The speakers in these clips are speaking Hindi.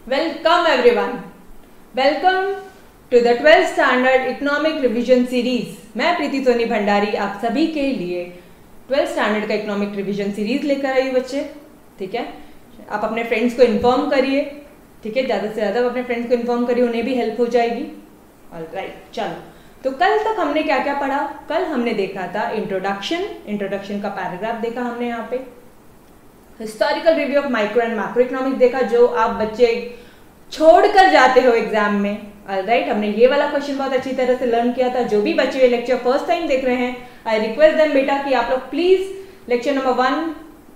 Welcome everyone. Welcome to the 12th Standard Economic Revision Series. मैं प्रीति सोनी भंडारी आप सभी के लिए 12th स्टैंडर्ड का इकोनॉमिक रिवीजन सीरीज लेकर आई हूँ बच्चे. ठीक है, आप अपने फ्रेंड्स को इन्फॉर्म करिए. ठीक है, ज़्यादा से ज़्यादा अपने फ्रेंड्स को इन्फॉर्म करिए, उन्हें भी हेल्प हो जाएगी. ऑलराइट, चलो. तो कल तक हमने क्या क्या पढ़ा? कल हमने देखा था इंट्रोडक्शन का पैराग्राफ देखा हमने यहाँ पे. Historical review of micro and macro economics देखा, जो आप बच्चे छोड़कर जाते हो एग्जाम में. ऑलराइट, हमने ये वाला क्वेश्चन बहुत अच्छी तरह से लर्न किया था. जो भी बच्चे ये लेक्चर फर्स्ट टाइम देख रहे हैं, आई रिक्वेस्ट देम बेटा कि आप लोग प्लीज लेक्चर नंबर 1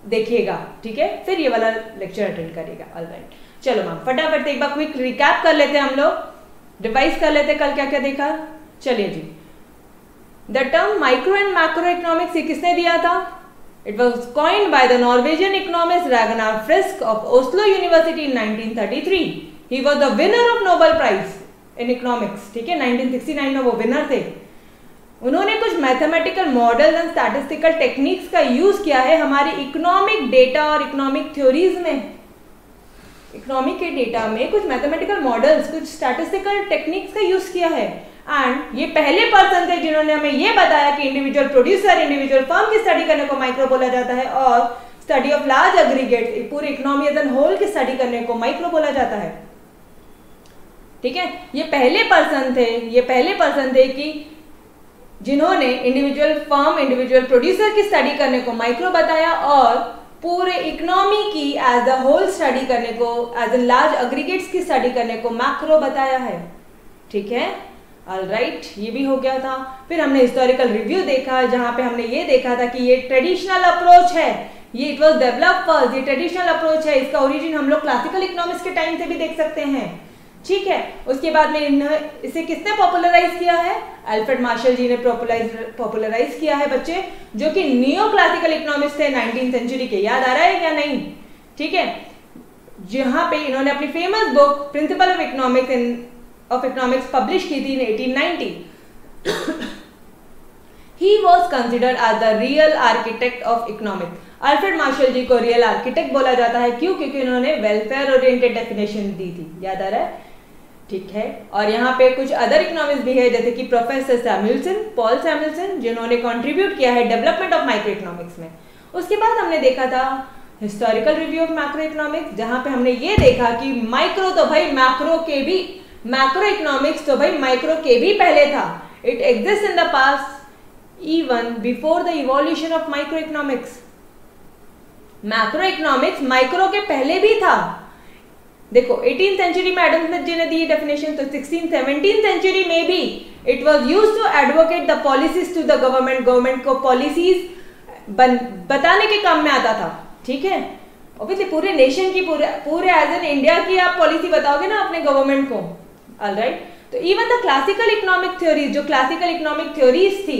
देखिएगा. ठीक है, फिर ये वाला लेक्चर अटेंड करिएगा. ऑलराइट, चलो मैम फटाफट एक बार क्विक रिकैप कर लेते हैं, हम लोग रिवाइज कर लेते हैं कल क्या क्या देखा. चलिए जी, the term micro and macro economics ये किसने दिया था? It was coined by the Norwegian economist Ragnar Frisk of Oslo University in 1933. He was the winner of Nobel Prize in economics. ठीक है, 1969 में वो विनर थे. उन्होंने कुछ mathematical model and statistical techniques का यूज किया है हमारे इकोनॉमिक डेटा और इकोनॉमिक थ्योरीज में. इकोनॉमिक के डेटा में कुछ मैथमेटिकल मॉडल्स, कुछ स्टैटिस्टिकल टेक्निक्स का यूज किया है. एंड ये पहले पर्सन थे जिन्होंने हमें ये बताया कि इंडिविजुअल प्रोड्यूसर, इंडिविजुअल फर्म की स्टडी करने को माइक्रो बोला जाता है, और स्टडी ऑफ लार्ज एग्रीगेट, पूरी इकोनॉमी एज एन होल की स्टडी करने को माइक्रो बोला जाता है. ठीक है, ये पहले पर्सन थे कि जिन्होंने इंडिविजुअल फर्म, इंडिविजुअल प्रोड्यूसर की स्टडी करने को माइक्रो बताया, और पूरे इकोनॉमी की एज अ होल स्टडी करने को, एज एन लार्ज एग्रीगेट्स की स्टडी करने को मैक्रो बताया है. ठीक है, ऑलराइट, ये भी हो गया था. फिर हमने हिस्टोरिकल रिव्यू देखा, जहां पे हमने ये देखा था कि ये ट्रेडिशनल अप्रोच है, ये इट वाज डेवलप्ड फर्स्ट, ये ट्रेडिशनल अप्रोच है. इसका ओरिजिन हम लोग क्लासिकल इकोनॉमिक्स के टाइम से भी देख सकते हैं. ठीक है, उसके बाद में इसे किसने पॉपुलराइज किया है? अल्फ्रेड मार्शल जी ने पॉपुलराइज किया है बच्चे, जो कि नियो क्लासिकल इकोनॉमिक्स थे 19th सेंचुरी के. याद आ रहा है क्या? नहीं. ठीक है, जहां पे इन्होंने अपनी famous book principle of economics publish की थी in 1890. He was considered as the real architect of economics. Alfred Marshall ji को रियल आर्किटेक्ट बोला जाता है. क्यों? क्योंकि उन्होंने वेलफेयर ओरिएंटेड डेफिनेशन दी थी. याद आ रहा है? ठीक है, और यहाँ पे कुछ अदर इकोनॉमिक्स भी है, जैसे कि प्रोफेसर पॉल सैमुएल्सन, जिन्होंने कंट्रीब्यूट किया है डेवलपमेंट ऑफ माइक्रो इकोनॉमिक्स में. उसके बाद हमने देखा था historical review of macro economics, जहां पे हमने ये देखा कि माइक्रो तो भाई मैक्रो इकोनॉमिक्स तो भाई माइक्रो के भी पहले था. It exist in the past even before the evolution of micro economics. Macro economics micro के पहले भी था. देखो 18th सेंचुरी में एडम स्मिथ जी ने दी डेफिनेशन, तो 16th-17th सेंचुरी में भी it was used to advocate the policies to the government को पॉलिसीज बताने के काम में आता था. ठीक है, ऑब्वियसली पूरे नेशन की, पूरे एज एन इंडिया की आप पॉलिसी बताओगे ना अपने गवर्नमेंट को. ऑलराइट, तो even the classical economic theories, जो क्लासिकल इकोनॉमिक थ्योरीज थी,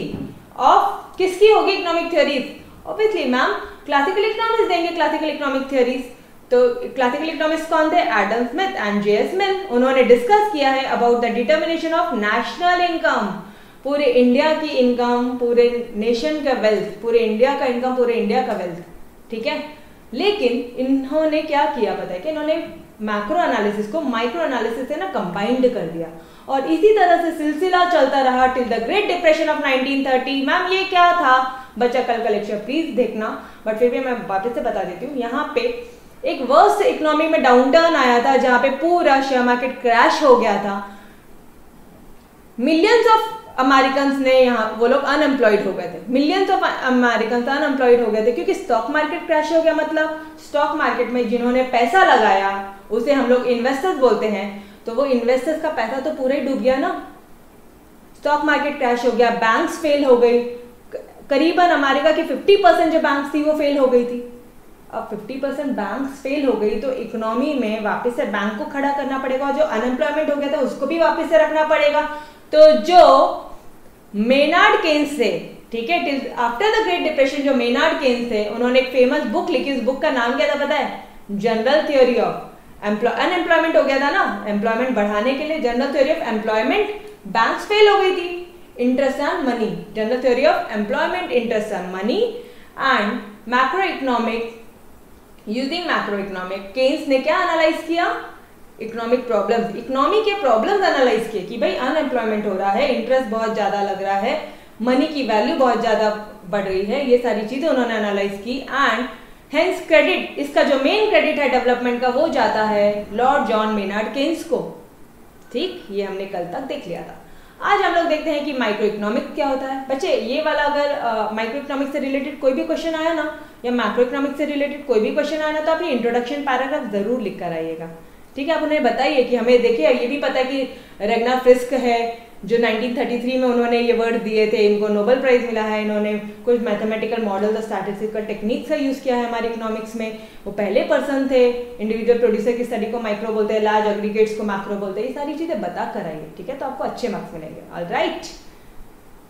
ऑफ किसकी होगी economic theories? Obviously ma'am classical economics देंगे क्लासिकल इकोनॉमिक थ्योरीज. तो क्लासिकल इकोनॉमिक्स कौन थे? Adam Smith and J S. Mill. उन्होंने डिस्कस किया है about the determination of national income, पूरे इंडिया की इनकम, पूरे नेशन का वेल्थ, पूरे इंडिया का इनकम, पूरे इंडिया का वेल्थ. ठीक है, लेकिन इन्होंने क्या किया पता है कि इन्होंने मैक्रो एनालिसिस को माइक्रो एनालिसिस से ना कंबाइंड कर दिया, और इसी तरह से सिलसिला चलता रहा till the great depression of 1930. Ma'am ये क्या था? बच्चा कल का लेक्चर प्लीज देखना, बट फिर भी मैं वापस से बता देती हूँ. यहाँ पे एक वर्स्ट इकोनॉमी में डाउनटर्न आया था, जहां पे पूरा शेयर मार्केट क्रैश हो गया था. मिलियंस ऑफ अमेरिकन ने, यहाँ वो लोग अनएम्प्लॉयड हो गए थे. मिलियंस ऑफ अमेरिकन अनएम्प्लॉयड हो गए थे, क्योंकि स्टॉक मार्केट क्रैश हो गया. मतलब स्टॉक मार्केट में जिन्होंने पैसा लगाया, उसे हम लोग इन्वेस्टर्स बोलते हैं, तो वो इन्वेस्टर्स का पैसा तो पूरा ही डूब गया ना. स्टॉक मार्केट क्रैश हो गया, बैंक्स फेल हो गई. करीबन अमेरिका की 50% जो बैंक्स थी वो फेल हो गई थी. अब 50% बैंक्स फेल हो गई, तो इकोनॉमी में वापस से बैंक को खड़ा करना पड़ेगा, और जो अनएम्प्लॉयमेंट हो गया था उसको भी वापस से रखना पड़ेगा. तो जो मेनार्ड केन्स थे, ठीक है, आफ्टर द ग्रेट डिप्रेशन जो मेनार्ड केन्स थे, उन्होंने एक फेमस बुक लिखी. उस बुक का नाम क्या था पता है? जनरल थ्योरी ऑफ अनएम्प्लॉयमेंट हो गया था ना, एम्प्लॉयमेंट बढ़ाने के लिए general theory of employment. Banks fail हो गई थी. Interest on money, general theory of employment, interest on money and macro economic. Using macro economic, Keynes ने क्या एनालाइज किया? इकोनॉमिक प्रॉब्लम्स, इकोनॉमी के प्रॉब्लम्स एनालाइज किए कि भाई अनएम्प्लॉयमेंट हो रहा है, इंटरेस्ट बहुत ज़्यादा लग रहा है, मनी की वैल्यू बहुत ज़्यादा बढ़ रही है, ये सारी चीज़ें उन्होंने एनालाइज की। एंड हेंस क्रेडिट, इसका जो मेन क्रेडिट है डेवलपमेंट का वो जाता है लॉर्ड जॉन मेनार्ड केन्स को। ठीक, ये हमने कल तक देख लिया था। आज हम लोग देखते हैं कि माइक्रो इकोनॉमिक्स क्या होता है। बच्चे ये वाला अगर माइक्रो इकोनॉमिक्स से रिलेटेड कोई भी क्वेश्चन आया ना, या मैक्रो इकोनॉमिक्स से रिलेटेड कोई भी क्वेश्चन आया ना, तो आप ये इंट्रोडक्शन पैराग्राफ जरूर लिख कर आइएगा। ठीक है, आप उन्हें बताइए कि हमें, देखिए ये भी पता है कि रेगना फ्रिस्क है जो 1933 में उन्होंने ये वर्ड दिए थे, इनको नोबेल प्राइज मिला है, इन्होंने कुछ मैथमेटिकल मॉडल और स्टैटिस्टिकल टेक्निक्स का यूज किया है हमारे इकोनॉमिक्स में। वो पहले पर्सन थे, इंडिविजुअल प्रोड्यूसर की स्टडी को माइक्रो बोलते हैं, लार्ज एग्रीगेट्स को मैक्रो बोलते हैं। ये सारी चीजें बता कर आइए, ठीक है, तो आपको अच्छे मार्क्स मिलेंगे। ऑलराइट,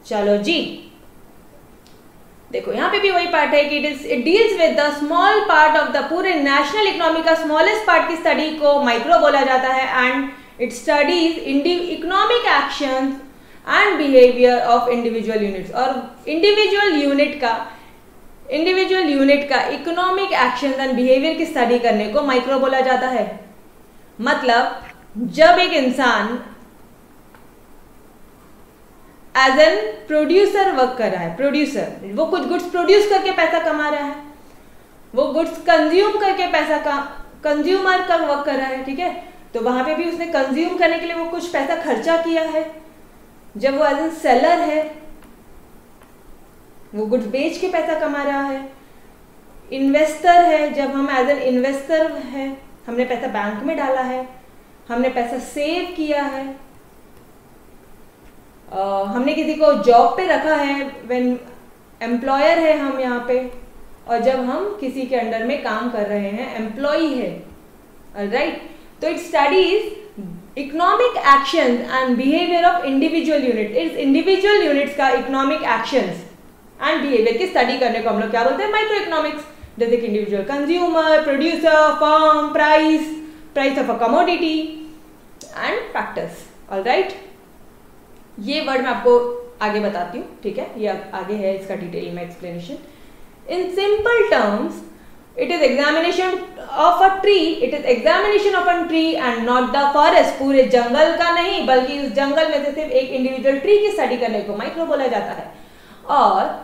चलो जी, देखो यहाँ पे भी वही पार्ट है कि it deals with the small part of the पूरे नेशनल इकोनॉमी का स्मॉलेस्ट पार्ट की स्टडी को माइक्रो बोला जाता है। And it studies economic actions and behaviour of individual units, और इंडिविजुअल यूनिट का इकोनॉमिक एक्शंस एंड बिहेवियर की स्टडी करने को माइक्रो बोला जाता है। मतलब जब एक इंसान एज एन प्रोड्यूसर वर्क कर रहा है, प्रोड्यूसर वो कुछ गुड्स प्रोड्यूस करके पैसा कमा रहा है, वो गुड्स कंज्यूम करके पैसा का कंज्यूमर का वर्क कर रहा है। ठीक है, तो वहां पे भी उसने कंज्यूम करने के लिए वो कुछ पैसा खर्चा किया है। जब वो एज एन सेलर है, वो गुड्स बेच के पैसा कमा रहा है। इन्वेस्टर है, जब हम एज एन इन्वेस्टर है, हमने पैसा बैंक में डाला है, हमने पैसा सेव किया है, हमने किसी को जॉब पे रखा है, व्हेन एम्प्लॉयर है हम यहाँ पे, और जब हम किसी के अंडर में काम कर रहे हैं, एम्प्लॉई है। ऑलराइट, तो it studies economic actions and behaviour of individual unit. इस इंडिविजुअल यूनिट्स का इकोनॉमिक एक्शंस एंड बिहेवियर की स्टडी करने को हम लोग क्या बोलते हैं, माइक्रो इकोनॉमिक्स। जैसे कि individual consumer, producer, firm, price of a commodity and factors. Alright, ये वर्ड मैं आपको आगे बताती हूँ, ठीक है, ये आगे है इसका डिटेल में explanation. In simple terms, it is examination of a tree, it is examination of a tree and not the forest. पूरे जंगल का नहीं, बल्कि उस जंगल में से सिर्फ एक इंडिविजुअल ट्री की स्टडी करने को माइक्रो बोला जाता है। और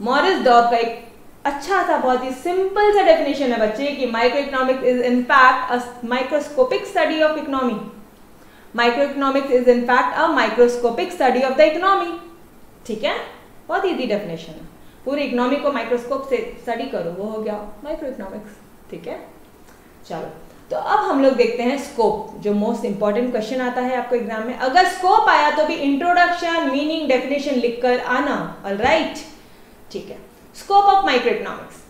मॉरिस डॉब का एक अच्छा सा बहुत ही सिंपल सा डेफिनेशन है बच्चे कि micro economics is in fact a microscopic study of economy. Microeconomics is in fact a microscopic study of the economy. ठीक है, बहुत इजी डेफिनेशन है। पूरी इकोनॉमी को माइक्रोस्कोप से स्टडी करो, वो हो गया माइक्रोइकोनॉमिक्स। ठीक है, चलो, तो अब हम लोग देखते हैं स्कोप, जो मोस्ट इंपॉर्टेंट क्वेश्चन आता है आपको एग्जाम में। अगर स्कोप आया तो भी इंट्रोडक्शन, मीनिंग, डेफिनेशन लिखकर आना। ऑलराइट, ठीक है। स्कोप ऑफ माइक्रोइकोनॉमिक्स,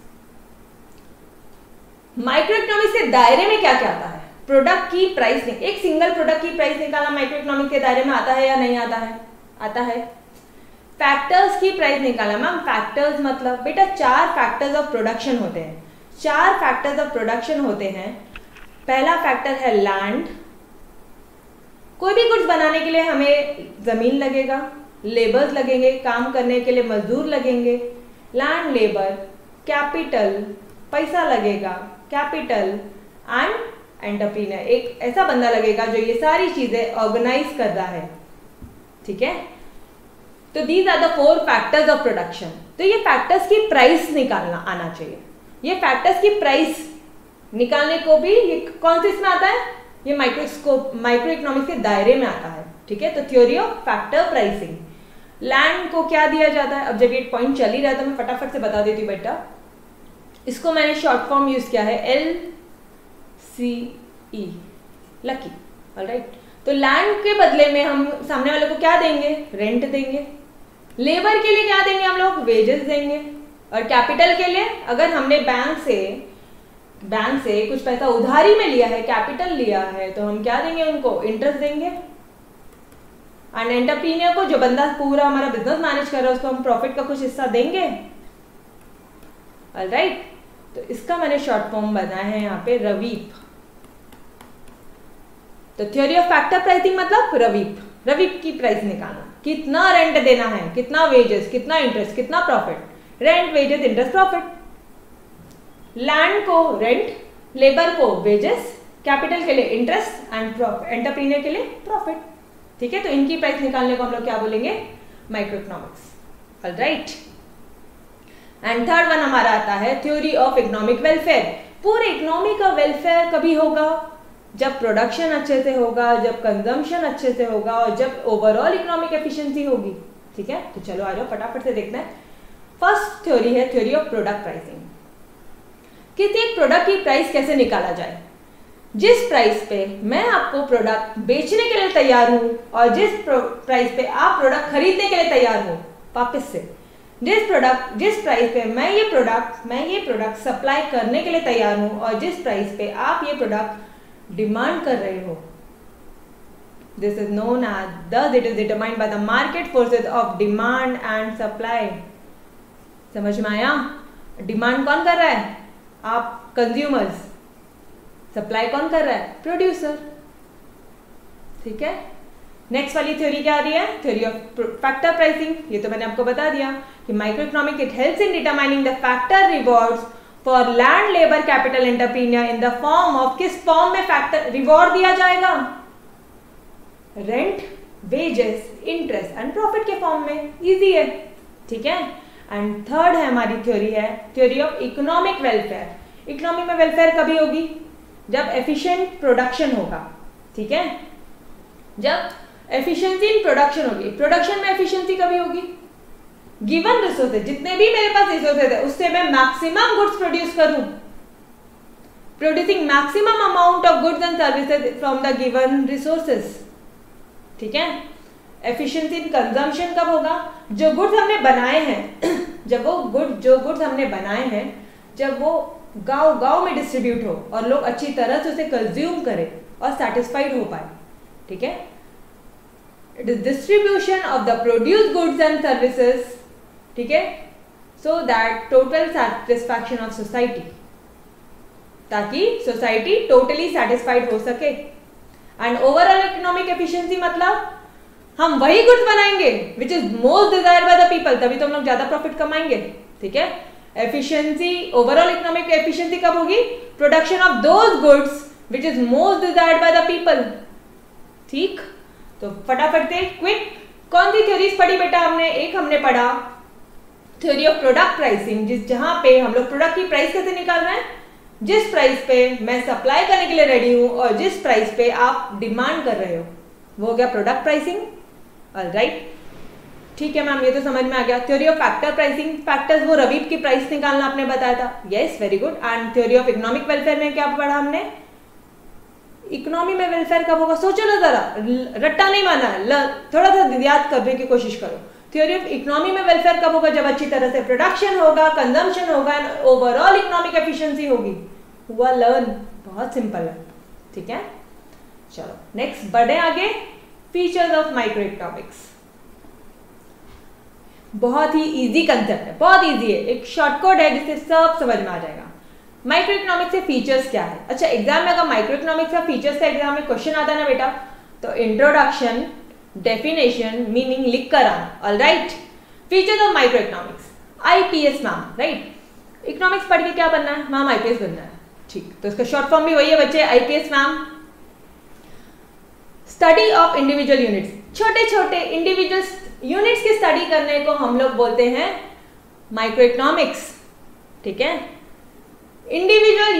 माइक्रोइकोनॉमिक्स के दायरे में क्या क्या आता है? प्रोडक्ट की प्राइस, एक सिंगल प्रोडक्ट की प्राइस निकालना माइक्रोइकोनॉमिक्स के दायरे में आता है या नहीं आता है? आता है। फैक्टर्स की प्राइस निकालना, मैम फैक्टर्स मतलब बेटा 4 फैक्टर्स ऑफ प्रोडक्शन होते हैं। 4 फैक्टर्स ऑफ प्रोडक्शन होते हैं। पहला फैक्टर है लैंड, कोई भी गुड्स बनाने के लिए हमें जमीन लगेगा, लेबर्स लगेंगे, काम करने के लिए मजदूर लगेंगे। लैंड, लेबर, कैपिटल, पैसा लगेगा, कैपिटल एंड एंटरप्रीनर, एक ऐसा बंदा लगेगा जो ये सारी चीजें ऑर्गेनाइज कर रहा है। ठीक है, तो these are the 4 factors of production. तो ये फैक्टर्स की प्राइस निकालना आना चाहिए। ये फैक्टर्स की प्राइस निकालने को भी ये कौन से इसमें आता है? ये माइक्रो इकोनॉमिक्स के दायरे में आता है। ठीक है, तो theory of factor pricing. Land को क्या दिया जाता है? अब जब ये पॉइंट चल ही रहा है तो मैं फटाफट से बता देती हूँ बेटा। इसको मैंने शॉर्ट फॉर्म यूज किया है LCE, लकी। ऑलराइट, तो लैंड के बदले में हम सामने वाले को क्या देंगे? रेंट देंगे। लेबर के लिए क्या देंगे हम लोग? वेजेस देंगे। और कैपिटल के लिए, अगर हमने बैंक से कुछ पैसा उधारी में लिया है, कैपिटल लिया है, तो हम क्या देंगे उनको? इंटरेस्ट देंगे। एंड एंटरप्रीनियर को, जो बंदा पूरा हमारा बिजनेस मैनेज कर रहा है, उसको हम प्रॉफिट का कुछ हिस्सा देंगे। ऑलराइट, तो इसका मैंने शॉर्ट फॉर्म बनाया है यहाँ पे रवीप। तो थ्योरी ऑफ फैक्टर प्राइसिंग मतलब रवीप की प्राइस निकालना, कितना रेंट देना है, कितना वेजेस, कितना इंटरेस्ट, कितना profit. Rent, wages, interest, profit. Land को रेंट, लेबर को वेजेस, कैपिटल के लिए इंटरेस्ट एंड एंटरप्रीनियर के लिए प्रॉफिट। ठीक है, तो इनकी प्राइस निकालने को हम लोग क्या बोलेंगे, micro economics. Alright, and third one हमारा आता है थ्योरी ऑफ इकोनॉमिक वेलफेयर। पूरे इकोनॉमी का वेलफेयर कभी होगा जब प्रोडक्शन अच्छे से होगा, जब कंजम्पशन अच्छे से होगा और जब ओवरऑल इकोनॉमिक एफिशिएंसी होगी। ठीक है, तो चलो आ जाओ फटाफट से देखते हैं। फर्स्ट थ्योरी है थ्योरी ऑफ प्रोडक्ट प्राइसिंग। किसी एक प्रोडक्ट की प्राइस कैसे निकाला जाए, जिस प्राइस पे मैं आपको प्रोडक्ट बेचने के लिए तैयार हूं और जिस प्राइस पे आप प्रोडक्ट खरीदने के लिए तैयार हो, वापस से जिस प्राइस पे मैं ये प्रोडक्ट सप्लाई करने के लिए तैयार हूं और जिस प्राइस पे आप ये प्रोडक्ट डिमांड कर रहे हो, this is known as, thus it is determined by the market forces of demand and supply। समझ में आया? डिमांड कौन कर रहा है, आप कंज्यूमर्स, सप्लाई कौन कर रहा है, प्रोड्यूसर। ठीक है, नेक्स्ट वाली थ्योरी क्या आ रही है, थ्योरी ऑफ फैक्टर प्राइसिंग। ये तो मैंने आपको बता दिया कि micro economic it helps in determining the factor rewards for land labour capital entrepreneur in the form of, किस फॉर्म में फैक्टर रिवॉर्ड दिया जाएगा, rent, wages, interest and profit के फॉर्म में। इजी है। ठीक है, एंड थर्ड है हमारी थ्योरी है theory of economic welfare. Economy में वेलफेयर कभी होगी, जब एफिशिएंट प्रोडक्शन होगा। ठीक है, जब एफिशिएंसी इन प्रोडक्शन होगी। प्रोडक्शन में एफिशिएंसी कभी होगी, गिवन रिसोर्सेज, जितने भी मेरे पास रिसोर्सेज है उससे मैं मैक्सिमम गुड्स प्रोड्यूस करूं, producing maximum amount of goods and services from the given resources. ठीक है, एफिशिएंसी इन कंजम्पशन कब होगा, जो गुड्स हमने बनाए हैं जब गुड्स हमने बनाए हैं जब वो गांव गांव में डिस्ट्रीब्यूट हो और लोग अच्छी तरह से उसे कंज्यूम करें और सेटिस्फाइड हो पाए। ठीक है, it is distribution of the produced goods and services. ठीक है, so that total satisfaction of society, ताकि सोसाइटी टोटली सेटिस्फाइड हो सके। एंड ओवरऑल इकोनॉमिक एफिशिएंसी मतलब हम वही गुड्स बनाएंगे which is most desired by the people, तभी तो हम लोग ज्यादा प्रॉफिट कमाएंगे। ठीक है, एफिशिएंसी, ओवरऑल इकोनॉमिक एफिशिएंसी कब होगी, production of those goods which is most desired by the people. ठीक, तो फटाफट से क्विक, कौन सी थ्योरीज पढ़ी बेटा हमने, एक हमने पढ़ा थ्योरी ऑफ प्रोडक्ट प्राइसिंग, जहां पे हम लोग प्रोडक्ट की प्राइस कैसे निकाल रहे हैं, जिस प्राइस पे मैं सप्लाई करने के लिए रेडी हूं और जिस प्राइस पे आप डिमांड कर रहे हो, वो हो गया प्रोडक्ट प्राइसिंग। ऑलराइट, ठीक है मैम, ये तो समझ में आ गया। Theory of factor pricing, factors वो रवीब की प्राइस निकालना आपने बताया था। Yes, very good. And theory of economic welfare में क्या पढ़ा हमने, इकोनॉमी में वेलफेयर कब होगा, सोचो ना जरा, रट्टा नहीं माना है, थोड़ा सा याद करने की कोशिश करो। थ्योरी ऑफ इकोनॉमी में वेलफेयर कब होगा, जब अच्छी तरह से प्रोडक्शन होगा, कंजम्पशन होगा एंड ओवरऑल इकोनॉमिक एफिशिएंसी होगी। हुआ लर्न, बहुत सिंपल है। ठीक है, चलो नेक्स्ट बढ़े आगे, फीचर्स ऑफ माइक्रो इकोनॉमिक्स। बहुत ही इजी कंसेप्ट है, बहुत इजी है, एक शॉर्टकट है जिससे सब समझ में आ जाएगा। माइक्रो इकोनॉमिक्स के फीचर्स क्या है। अच्छा, एग्जाम में अगर माइक्रो इकोनॉमिक्स का फीचर्स का एग्जाम में क्वेश्चन आता है ना बेटा, तो इंट्रोडक्शन, डेफिनेशन, मीनिंग लिख कर आना। Alright, features of micro economics, IPS ma'am, right, economics पढ़ के क्या बनना है मैम, आईपीएस बनना है। ठीक, तो इसका शॉर्ट फॉर्म भी वही है बच्चे, IPS ma'am. Study of individual units, छोटे छोटे इंडिविजुअल यूनिट्स की स्टडी करने को हम लोग बोलते हैं माइक्रो इकोनॉमिक्स। ठीक है, इंडिविजुअल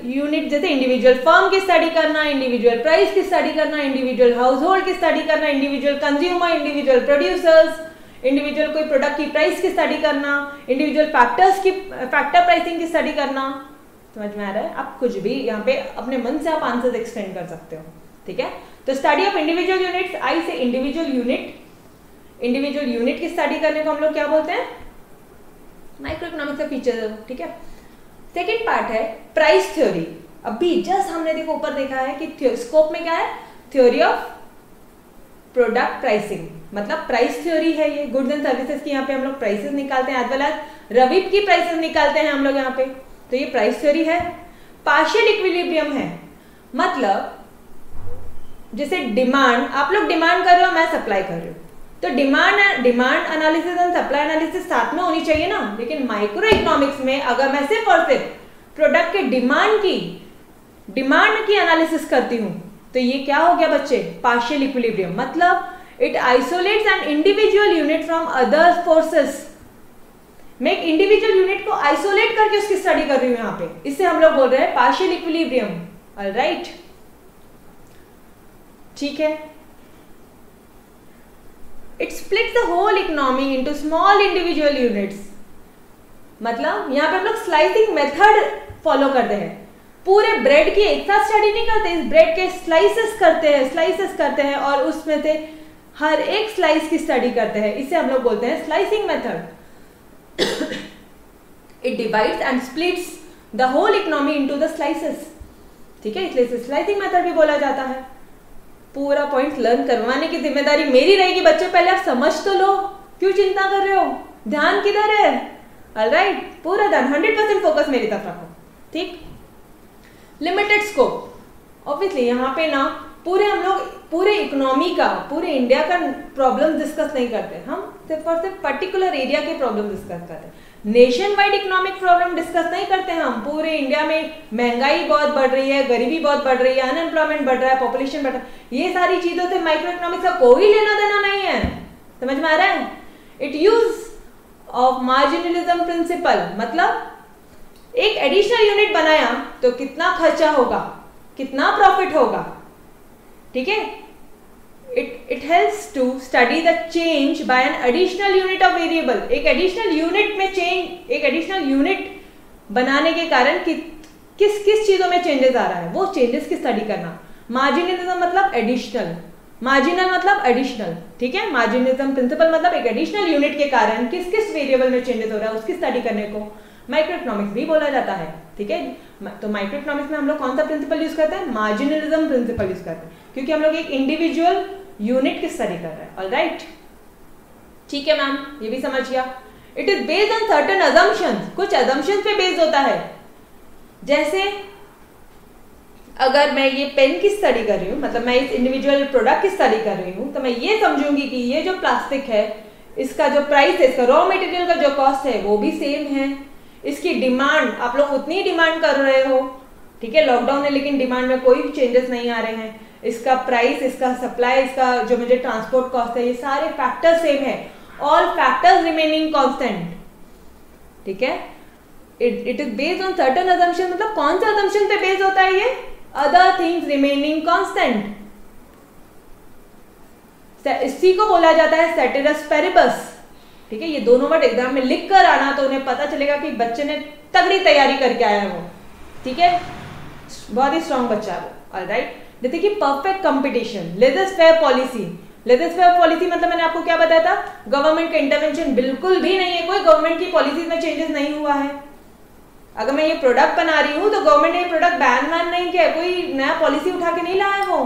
यूनिट जैसे इंडिविजुअल फर्म की स्टडी करना, इंडिविजुअल प्राइस की स्टडी करना, इंडिविजुअल हाउस होल्ड की स्टडी करना, individual consumer, individual producers, individual कोई प्रोडक्ट की प्राइस की स्टडी करना, इंडिविजुअल फैक्टर प्राइसिंग की स्टडी करना। समझ में आ रहा है? आप कुछ भी यहाँ पे अपने मन से आप आंसर्स एक्सटेंड कर सकते हो। ठीक है, तो स्टडी ऑफ इंडिविजुअल यूनिट्स, आई से इंडिविजुअल यूनिट की स्टडी करने को हम लोग क्या बोलते हैं, माइक्रो इकोनॉमिक्स का फीचर। ठीक है, सेकेंड पार्ट है प्राइस थ्योरी। अभी जस्ट हमने देखो ऊपर देखा है कि स्कोप में क्या है, थ्योरी ऑफ प्रोडक्ट प्राइसिंग, मतलब प्राइस थ्योरी है ये, गुड्स एंड सर्विसेज की यहाँ पे हम लोग प्राइसेस निकालते हैं, एज वेल एज रवीब की प्राइसेस निकालते हैं हम लोग यहाँ पे। तो ये प्राइस थ्योरी है। पार्शियल इक्विलिब्रियम है, मतलब जैसे डिमांड, आप लोग डिमांड कर रहे हो, मैं सप्लाई कर रही हूँ, तो demand analysis and supply analysis साथ में होनी चाहिए ना। लेकिन माइक्रो इकोनॉमिक्स में अगर मैं सिर्फ और सिर्फ प्रोडक्ट के डिमांड की डिमांड की एनालिसिस करती हूं, तो ये क्या हो गया बच्चे, पार्शियल इक्विलिब्रियम। मतलब it isolates an individual unit from other forces. मैं एक इंडिविजुअल यूनिट को आइसोलेट करके उसकी स्टडी कर रही हूं यहां पे, इससे हम लोग बोल रहे हैं पार्शियल इक्विलिब्रियम। ऑलराइट, ठीक है। It splits the whole economy into small individual units. मतलब यहां पे हम लोग स्लाइसिंग मेथड फॉलो करते हैं। पूरे ब्रेड की एक साथ स्टडी नहीं करते, इस ब्रेड के स्लाइसेस करते हैं और उसमें से हर एक स्लाइस की स्टडी करते हैं। इसे हम लोग बोलते हैं slicing method. It divides and splits the whole economy into the slices. ठीक है, इसलिए इसे स्लाइसिंग मेथड भी बोला जाता है। पूरा पॉइंट लर्न करवाने की जिम्मेदारी मेरी रहेगी बच्चे, पहले आप समझ तो लो, क्यों चिंता कर रहे हो, ध्यान किधर है। ऑलराइट, पूरा ध्यान 100% फोकस मेरी तरफ रखो। ठीक, लिमिटेड स्कोप। ऑब्वियसली यहाँ पे ना हम लोग पूरे इकोनॉमी का, पूरे इंडिया का प्रॉब्लम डिस्कस नहीं करते, हम सिर्फ और सिर्फ पर्टिकुलर एरिया के प्रॉब्लम डिस्कस करते हैं। Nation wide economic problem discuss नहीं करते हम। पूरे इंडिया में महंगाई बहुत बढ़ रही है, गरीबी बहुत बढ़ रही है, अनएम्प्लॉयमेंट बढ़ रहा है, पॉपुलेशन बढ़ रहा है, ये सारी चीजों से माइक्रो इकोनॉमिक्स का कोई लेना देना नहीं है। समझ में आ रहा है। It use of marginalism principle. मतलब एक एडिशनल यूनिट बनाया तो कितना खर्चा होगा, कितना प्रॉफिट होगा। ठीक है, it helps to study the change by an additional unit of variable। एक एडिशनल यूनिट में चेंज, एक एडिशनल यूनिट बनाने के कारण किस किस चीजों में चेंजेस आ रहा है, वो चेंजेस की स्टडी करना। मार्जिनलिज्म मतलब एडिशनल, मार्जिनल मतलब एडिशनल। ठीक है, मार्जिनलिज्म प्रिंसिपल मतलब एक एडिशनल यूनिट के कारण किस किस वेरिएबल में चेंजेस हो रहा है उसकी स्टडी करने को माइक्रो इकोनॉमिक्स भी बोला जाता है। ठीक है, तो माइक्रो इकोनॉमिक्स में हम लोग कौन सा प्रिंसिपल यूज करते हैं, मार्जिनलिज्म प्रिंसिपल यूज करते हैं, क्योंकि हम लोग एक इंडिविजुअल यूनिट की स्टडी कर रहे हैं। ऑलराइट, ठीक है मैम, ये भी समझ गया। It is based on certain assumptions. कुछ अजम्पशंस पे बेस्ड होता है। जैसे अगर मैं ये पेन की स्टडी कर रही हूँ, मतलब मैं इस इंडिविजुअल प्रोडक्ट की स्टडी कर रही हूँ, तो मैं ये समझूंगी कि ये जो प्लास्टिक है इसका जो प्राइस है, इसका रॉ मटेरियल का जो कॉस्ट है वो भी सेम है। इसकी डिमांड, आप लोग उतनी डिमांड कर रहे हो, ठीक है, लॉकडाउन है लेकिन डिमांड में कोई भी चेंजेस नहीं आ रहे हैं। इसका प्राइस, इसका सप्लाई, इसका जो मुझे ट्रांसपोर्ट कॉस्ट है, ये सारे फैक्टर सेम है। All factors remaining constant. ठीक है, it is based on certain assumption. मतलब कौन सा अजम्पशन पे बेस्ड होता है ये, अदर थिंग्स रिमेनिंग कांस्टेंट। इसी को बोला जाता है सेटेरस पेरिबस। ठीक है, ये दोनों वर्ड एग्जाम में लिख कर आना तो उन्हें पता चलेगा कि बच्चे ने तगड़ी तैयारी करके आया है वो। ठीक है, बहुत ही स्ट्रॉन्ग बच्चा है वो। ऑलराइट, जैसे कि perfect competition, laissez faire policy. Laissez faire policy मतलब मैंने आपको क्या बताया था, गवर्नमेंट का इंटरवेंशन बिल्कुल भी नहीं है, कोई गवर्नमेंट की पॉलिसी में चेंजेस नहीं हुआ है। अगर मैं ये प्रोडक्ट बना रही हूं तो गवर्नमेंट ने ये प्रोडक्ट बैन नहीं किया, कोई नया पॉलिसी उठा के नहीं लाया वो।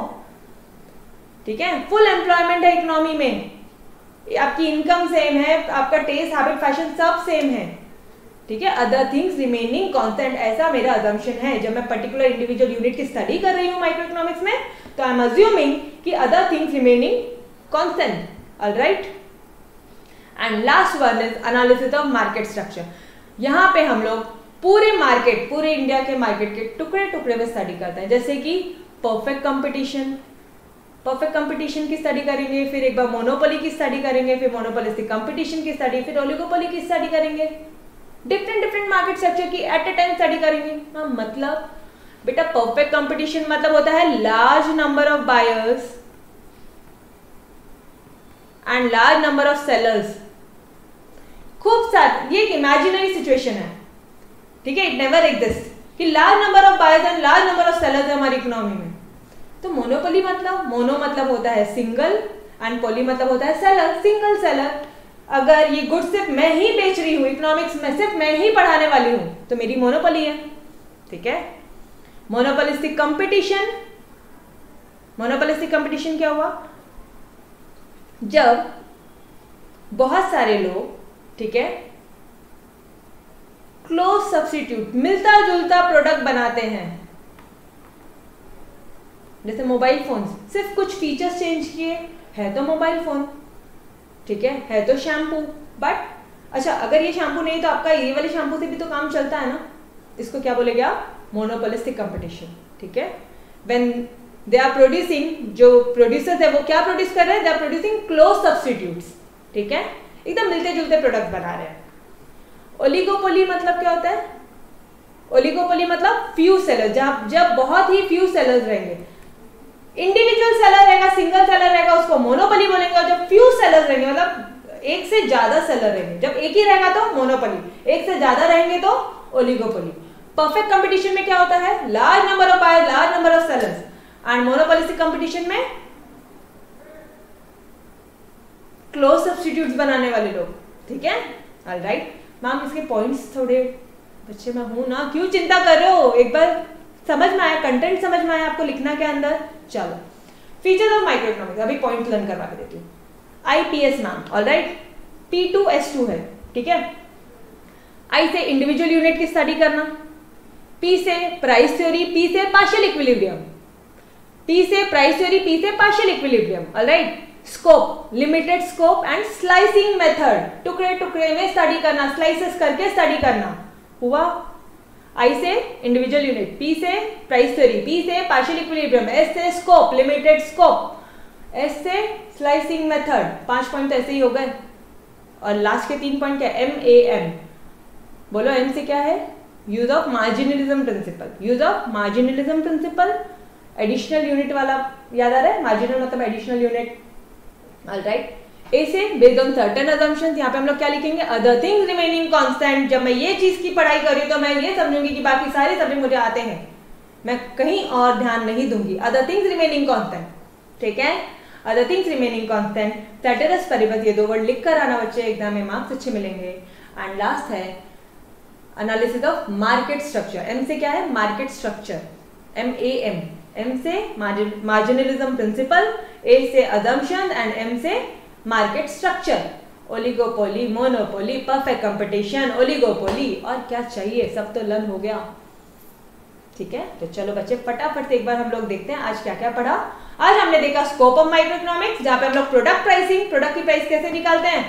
ठीक है, फुल एम्प्लॉयमेंट है इकोनॉमी में, आपकी इनकम सेम है, आपका टेस्ट, हैबिट, फैशन सब सेम है। ठीक है, अदर थिंग्स रिमेनिंग कांस्टेंट, ऐसा मेरा अजम्पशन है। जब मैं पर्टिकुलर इंडिविजुअल यूनिट की स्टडी कर रही हूँ माइक्रो इकोनॉमिक्स में, तो आई एम अज्यूमिंग कि other things remaining constant. Alright, and last one is analysis of market structure. यहाँ पे हम लोग पूरे मार्केट, पूरे इंडिया के मार्केट के टुकड़े टुकड़े में स्टडी करते हैं। जैसे कि परफेक्ट कंपटीशन, परफेक्ट कंपटीशन की स्टडी करेंगे, फिर एक बार मोनोपोली की स्टडी करेंगे, फिर मोनोपोलिस्टिक कंपटीशन की स्टडी, फिर ओलिगोपोली की स्टडी करेंगे, डिफरेंट मार्केट स्ट्रक्चर की एट अ टाइम स्टडी करेंगे। हाँ, मतलब बेटा परफेक्ट कंपटीशन मतलब होता है large number of buyers and large number of sellers. खूब सारे, ये एक इमेजिनरी सिचुएशन है। ठीक है, इट नेवर एग्जिस्ट कि large number of buyers and large number of sellers है हमारी इकोनॉमी में। तो मोनोपोली मतलब, मोनो मतलब होता है सिंगल एंड पोली मतलब होता है सेलर, सिंगल सेलर। अगर ये गुड्स सिर्फ मैं ही बेच रही हूँ, इकोनॉमिक्स में सिर्फ मैं ही पढ़ाने वाली हूँ, तो मेरी मोनोपोली है। ठीक है, मोनोपोलिस्टिक कंपटीशन, मोनोपोलिस्टिक कंपटीशन क्या हुआ, जब बहुत सारे लोग, ठीक है, क्लोज सब्स्टिट्यूट, मिलता जुलता प्रोडक्ट बनाते हैं। जैसे मोबाइल फोन, सिर्फ कुछ फीचर्स चेंज किए, है तो मोबाइल फोन, ठीक है तो शैम्पू, बट अच्छा अगर ये शैम्पू नहीं तो आपका ये वाले शैम्पू से भी तो काम चलता है ना, इसको क्या बोलेंगे आप, मोनोपोलिस्टिक कंपटीशन, ठीक है। व्हेन दे आर प्रोड्यूसिंग, जो प्रोड्यूसर्स है वो क्या प्रोड्यूस कर रहे हैं, they are producing close substitutes, ठीक है, एकदम मिलते जुलते प्रोडक्ट बना रहे हैं। ओलिगोपोली मतलब क्या होता है, ओलिगोपोली मतलब फ्यू सेलर, जब बहुत ही फ्यू सेलर्स रहेंगे। इंडिविजुअल सेलर रहेगा, सिंगल सेलर रहेगा, उसको मोनोपोली बोलेंगे, और जब फ्यू सेलर्स रहेंगे मतलब एक से ज्यादा सेलर रहेंगे, जब एक ही रहेगा तो मोनोपोली, एक से ज्यादा रहेंगे तो ओलिगोपोली। परफेक्ट कंपटीशन में क्या होता है, large number of buyer, large number of sellers, and monopolistic competition में क्लोज सब्स्टिट्यूट्स बनाने वाले लोग, ठीक है। ऑलराइट मैम, इसके पॉइंट्स थोड़े, बच्चे मैं हूं ना, क्यों चिंता कर रहे हो, एक बार समझ में आया, कंटेंट समझ में आया आपको लिखना के अंदर। चलो, फीचर्स ऑफ माइक्रो इकोनॉमिक्स, अभी पॉइंट लर्न करवा के देती हूँ। IPS मैम, ऑलराइट, P2S2 है, ठीक है। I से इंडिविजुअल यूनिट की स्टडी करना, P से प्राइस थ्योरी, P से पार्शियल इक्विलिब्रियम, P से प्राइस थ्योरी, P से partial equilibrium, alright. Scope, limited scope and slicing method, टुकड़े टुकड़े में स्टडी करना, स्लाइसेस करके स्टडी करना हुआ। I से इंडिविजुअल यूनिट, P से प्राइस थ्योरी, P से पार्शियल इक्विलिब्रियम, S से स्कोप, लिमिटेड स्कोप, S से स्लाइसिंग मेथड। 5 पॉइंट तो ऐसे ही हो गए, और लास्ट के 3 पॉइंट क्या, MAM, बोलो M से क्या है, use of marginalism principle, use of marginalism principle, additional unit वाला याद आ रहा है, मार्जिनल मतलब एडिशनल यूनिट, ऑलराइट। ए से बेस्ड ऑन सर्टेन अजम्पशंस, यहाँ पे हम लोग क्या लिखेंगे, अदर थिंग्स रिमेनिंग कांस्टेंट। जब मैं ये चीज की पढ़ाई कर रही हूँ तो मैं ये समझूंगी कि बाकी सारे सब्जेक्ट मुझे आते हैं, मैं कहीं और ध्यान नहीं दूंगी। अदर थिंग्स रिमेनिंग कांस्टेंट, ठीक है, अदर थिंग्स रिमेनिंग कांस्टेंट, सेटेरस परिबद्ध, ये 2 वर्ड लिख कर आना बच्चे, एग्जाम में मार्क्स अच्छे मिलेंगे। एंड लास्ट है analysis of market structure, M से क्या है, मार्केट स्ट्रक्चर, MAM, M से मार्जिनलिज्म प्रिंसिपल, A से अजम्पशन एंड M से market structure. Oligopoly, monopoly, perfect competition, oligopoly, और क्या चाहिए, सब तो लर्न हो गया, ठीक है। तो चलो बच्चे फटाफट से एक बार हम लोग देखते हैं आज क्या क्या पढ़ा। आज हमने देखा स्कोप ऑफ माइक्रो इकोनॉमिक्स, जहां पे हम लोग प्रोडक्ट प्राइसिंग, प्रोडक्ट की प्राइस कैसे निकालते हैं,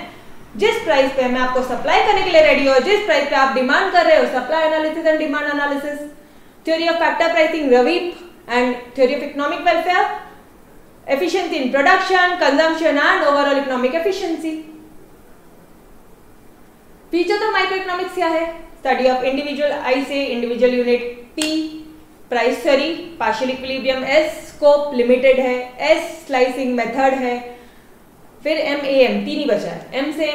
जिस प्राइस पे मैं आपको सप्लाई करने के लिए रेडी हो, जिस प्राइस पे आप डिमांड कर रहे हो, supply analysis and demand analysis, theory of factor pricing, रवीप, and theory of economic welfare, efficiency in production, consumption and overall economic efficiency. Features of microeconomics क्या है, study of individual, I से individual unit, P price theory, partial equilibrium, S scope limited है, S slicing method है, फिर MAM 3 ही बचा है, M से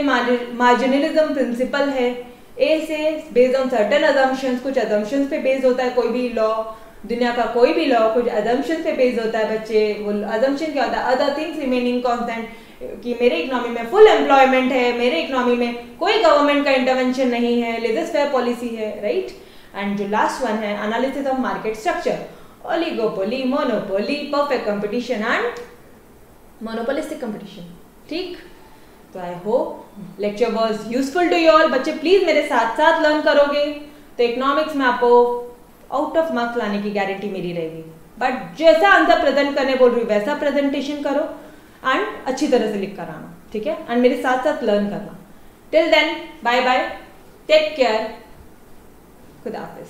marginalism principle है, A से based on certain assumptions, कुछ assumptions पे based होता है कोई भी लॉ, दुनिया का कोई भी लॉ कुछ अजम्पशन पे बेस्ड होता है बच्चे। वो अजम्पशन क्या होता है, अदर थिंग्स रिमेनिंग कांस्टेंट, कि मेरे इकोनॉमी में फुल एम्प्लॉयमेंट है, मेरे इकोनॉमी में कोई गवर्नमेंट का इंटरवेंशन नहीं है, लेटेस्ट फेयर पॉलिसी है, राइट। एंड जो लास्ट वन है analysis of market structure, oligopoly, monopoly, perfect competition and monopolistic competition, ठीक। तो I hope lecture was useful to you all. बच्चे प्लीज मेरे साथ साथ लर्न करोगे तो इकोनॉमिक्स में आपको आउट ऑफ मार्क्स लाने की गारंटी मेरी रहेगी। बट जैसा आंसर प्रेजेंट करने बोल रही हूँ वैसा प्रेजेंटेशन करो एंड अच्छी तरह से लिख कर आना, ठीक है, एंड मेरे साथ साथ लर्न करना। Till then bye bye, take care, खुदा हाफिज।